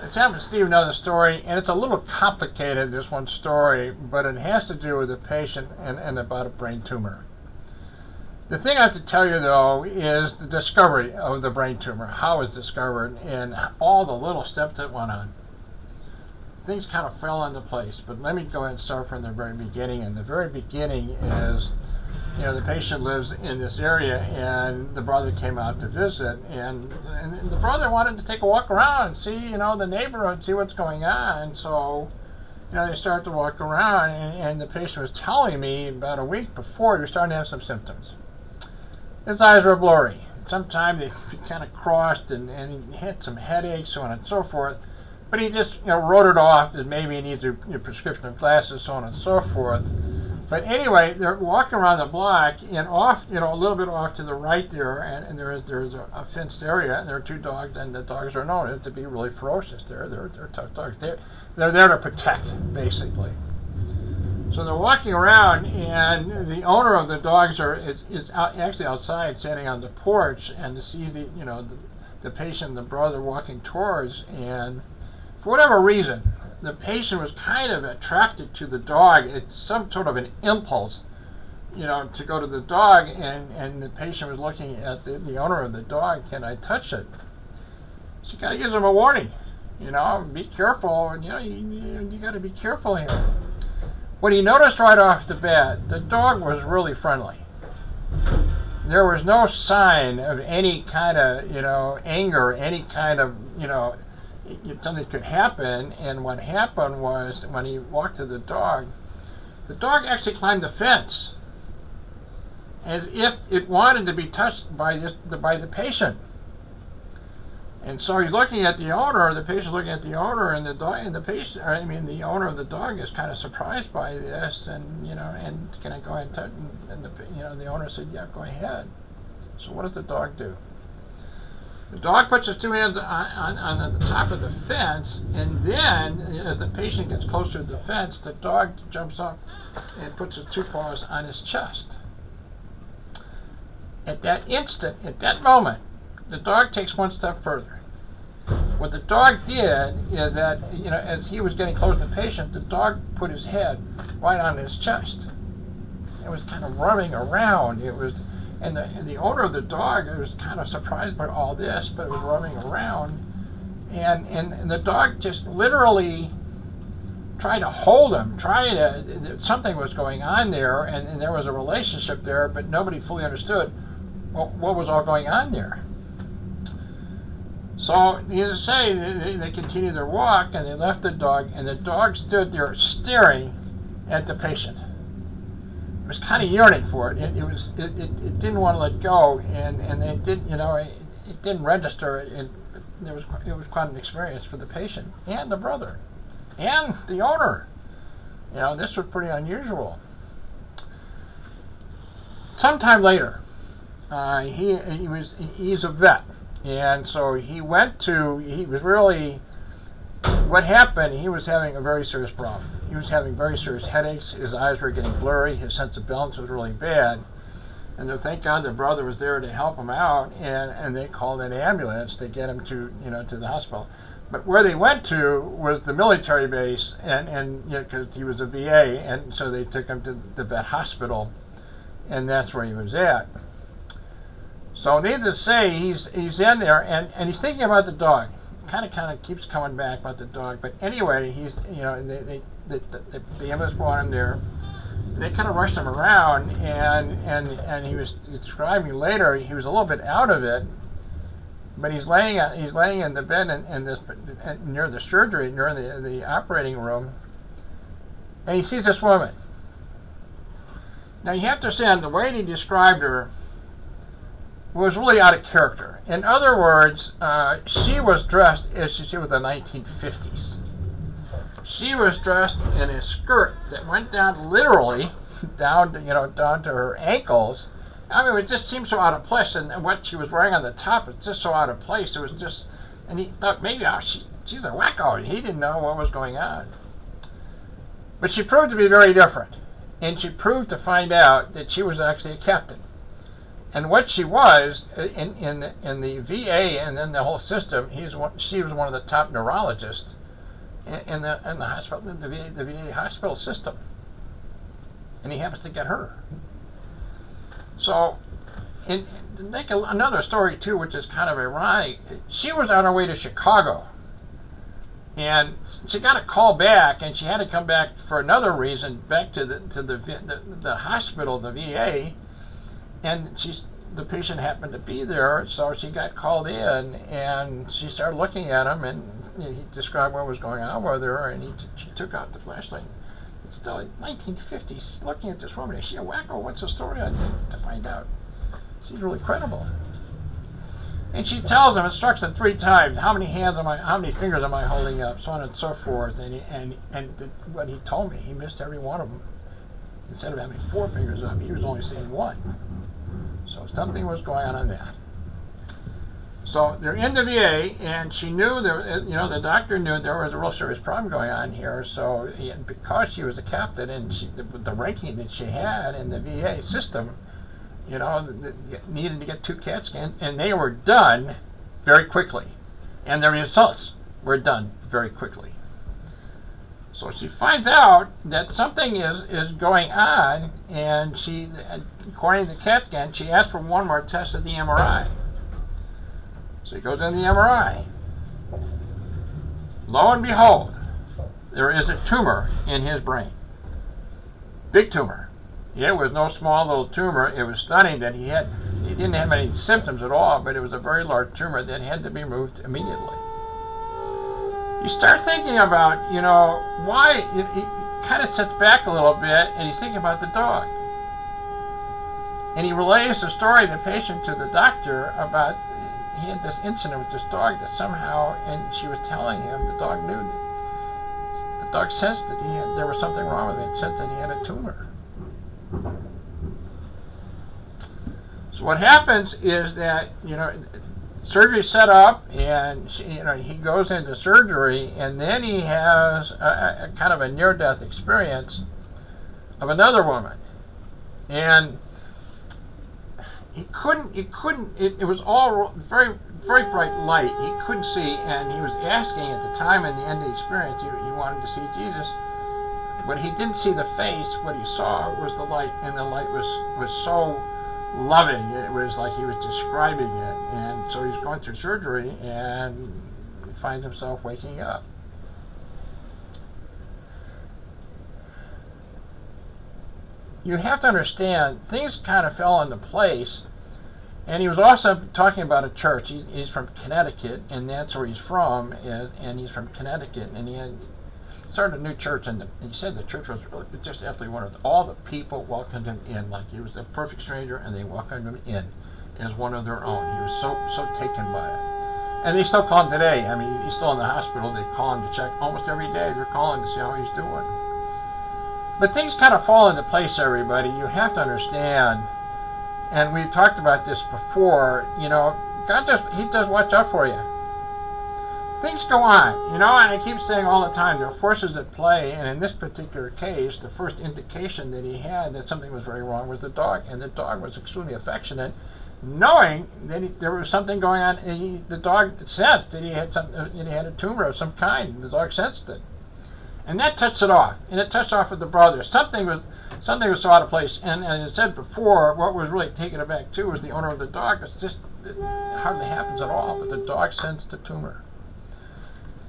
Let's have Steve know the story, and it's a little complicated, this one story, but it has to do with a patient and about a brain tumor. The thing I have to tell you, though, is the discovery of the brain tumor, how it was discovered, and all the little steps that went on. Things kind of fell into place, but let me go ahead and start from the very beginning. And the very beginning is, the patient lives in this area, and the brother came out to visit, and the brother wanted to take a walk around and see, the neighborhood, see what's going on. So, they started to walk around, and the patient was telling me about a week before he was starting to have some symptoms. His eyes were blurry. Sometimes they kind of crossed, and he had some headaches, so on and so forth. But he just, wrote it off that maybe he needs a prescription of glasses, so on and so forth. But anyway, they're walking around the block, and off, a little bit off to the right there, and there's a fenced area, and there are two dogs, and the dogs are known to be really ferocious. They're tough dogs. They're there to protect, basically. So they're walking around, and the owner of the dogs is actually outside, standing on the porch, and to see the patient and the brother walking towards, and for whatever reason, the patient was kind of attracted to the dog. It's some sort of an impulse, to go to the dog, and the patient was looking at the owner of the dog. Can I touch it? She kind of gives him a warning, be careful, and you got to be careful here. What he noticed right off the bat, the dog was really friendly. There was no sign of any kind of, anger, any kind of, something could happen. And what happened was, when he walked to the dog actually climbed the fence, as if it wanted to be touched by the patient. And so he's looking at the owner, the patient's looking at the owner, and the owner of the dog is kind of surprised by this, and can I go ahead and touch? And the owner said, yeah, go ahead. So what does the dog do? The dog puts his two hands on the top of the fence, and then, as the patient gets closer to the fence, the dog jumps up and puts his two paws on his chest. At that instant, at that moment, the dog takes one step further. What the dog did is that, as he was getting close to the patient, the dog put his head right on his chest. It was kind of running around. And the owner of the dog was kind of surprised by all this, but it was running around. And the dog just literally tried to hold him, something was going on there, and there was a relationship there, but nobody fully understood what was all going on there. So, needless to say, they continued their walk, and they left the dog, and the dog stood there staring at the patient. It was kind of yearning for it. It didn't want to let go, and it didn't, it didn't register. It was quite an experience for the patient and the brother and the owner. This was really unusual. Sometime later, he's a vet. And so what happened, he was having a very serious problem. He was having very serious headaches, his eyes were getting blurry, his sense of balance was really bad. And so thank God the brother was there to help him out, and they called an ambulance to get him to the hospital. But where they went to was the military base, and because he was a VA, and so they took him to the vet hospital, and that's where he was at. So needless to say, he's in there, and he's thinking about the dog. Kind of keeps coming back about the dog. But anyway, the ambulance brought him there. They kind of rushed him around, and he was describing later he was a little bit out of it, but he's laying in the bed and near the surgery, near the operating room, and he sees this woman. Now you have to say, the way he described her was really out of character. In other words, she was dressed as she was in the 1950s. She was dressed in a skirt that went down literally down to her ankles. I mean, it just seemed so out of place, and what she was wearing on the top was just so out of place. It was just, and he thought maybe she's a wacko. He didn't know what was going on. But she proved to be very different, and she proved to find out that she was actually a captain. And what she was in the VA and then the whole system, she was one of the top neurologists in the hospital, in the VA hospital system, and he happens to get her. So, to make another story too, which is kind of ironic, she was on her way to Chicago, and she got a call back, and she had to come back for another reason back to the hospital, the VA, and the patient happened to be there, so she got called in, and she started looking at him, and he described what was going on with her, and she took out the flashlight. It's still 1950s, looking at this woman. Is she a wacko? What's the story? I need to find out. She's really credible. And she tells him, instructs him 3 times, how many fingers am I holding up, so on and so forth. And what he told me, he missed every one of them. Instead of having 4 fingers up, he was only seeing 1. So something was going on that. So they're in the VA, and she knew the doctor knew there was a real serious problem going on here. So because she was a captain and the ranking that she had in the VA system, needed to get 2 CAT scans, and they were done very quickly, and the results were done very quickly. So she finds out that something is going on, and she, according to the CAT scan, she asked for one more test of the MRI. So he goes in the MRI. Lo and behold, there is a tumor in his brain. Big tumor. It was no small little tumor. It was stunning that he didn't have any symptoms at all, but it was a very large tumor that had to be removed immediately. You start thinking about, why, he kind of sits back a little bit, and he's thinking about the dog. And he relays the story of the patient to the doctor about he had this incident with this dog that somehow, and she was telling him, the dog knew that the dog sensed that there was something wrong with him. It sensed that he had a tumor. So what happens is that, surgery set up, and he goes into surgery, and then he has a kind of a near-death experience of another woman, and it was all very, very bright light. He couldn't see, and he was asking at the time in the end of the experience, he wanted to see Jesus, but he didn't see the face. What he saw was the light, and the light was so loving. It was like he was describing it. And so he's going through surgery, and he finds himself waking up. You have to understand, things kind of fell into place. And he was also talking about a church. He's from Connecticut, and that's where he's from, and he's from Connecticut, and he had started a new church, and he said the church was just absolutely wonderful. All the people welcomed him in like he was a perfect stranger, and they welcomed him in as one of their own. He was so taken by it. And they still call him today. I mean, he's still in the hospital. They call him to check almost every day. They're calling to see how he's doing. But things kind of fall into place, everybody. You have to understand, and we've talked about this before, God does watch out for you. Things go on, and I keep saying all the time, there are forces at play, and in this particular case, the first indication that he had that something was very wrong was the dog, and the dog was extremely affectionate, knowing that there was something going on. The dog sensed that he had a tumor of some kind. The dog sensed it, and that touched it off, and it touched off with the brother. Something was so out of place, and as I said before, what was really taken aback too was the owner of the dog. It hardly happens at all, but the dog sensed the tumor.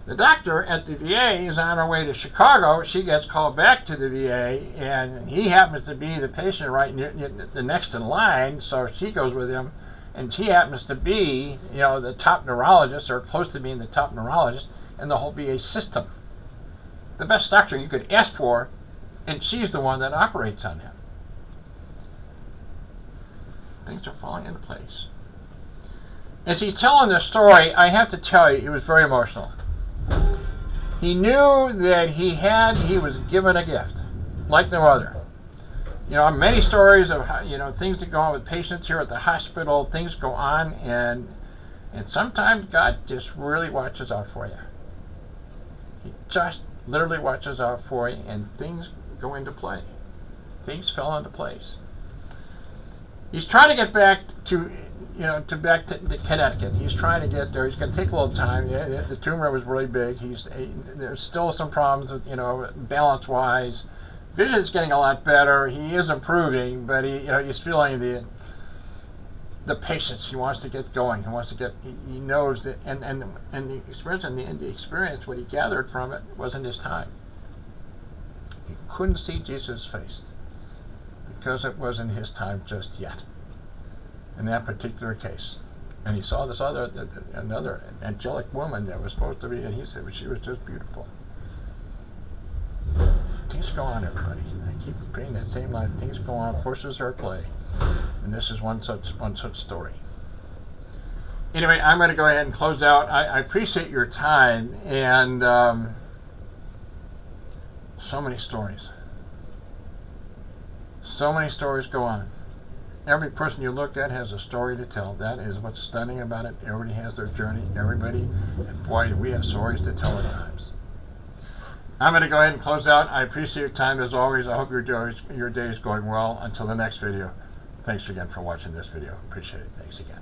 The doctor at the VA is on her way to Chicago. She gets called back to the VA, and he happens to be the patient right near the next in line, so she goes with him, and he happens to be, the top neurologist, or close to being the top neurologist in the whole VA system. The best doctor you could ask for, and she's the one that operates on him. Things are falling into place. As he's telling this story, I have to tell you, it was very emotional. He knew that he was given a gift, like no other. Many stories of how, things that go on with patients here at the hospital. Things go on, and sometimes God just really watches out for you. He just literally watches out for you, and things go into play. Things fell into place. He's trying to get back to, back to Connecticut. He's trying to get there. He's going to take a little time. The tumor was really big. There's still some problems with, balance-wise. Vision's getting a lot better. He is improving, but he's feeling the patience. He wants to get going. He wants to get. He knows that, and the experience and the experience, what he gathered from it, wasn't his time. He couldn't see Jesus' face because it wasn't his time just yet. In that particular case, and he saw this another angelic woman that was supposed to be, and he said she was just beautiful. Things go on, everybody. I keep repeating that same line. Things go on. Forces are at play, and this is one such story. Anyway, I'm going to go ahead and close out. I appreciate your time, and so many stories. So many stories go on. Every person you look at has a story to tell. That is what's stunning about it. Everybody has their journey. And boy, do we have stories to tell at times. I'm going to go ahead and close out. I appreciate your time as always. I hope your day is going well. Until the next video, thanks again for watching this video. Appreciate it. Thanks again.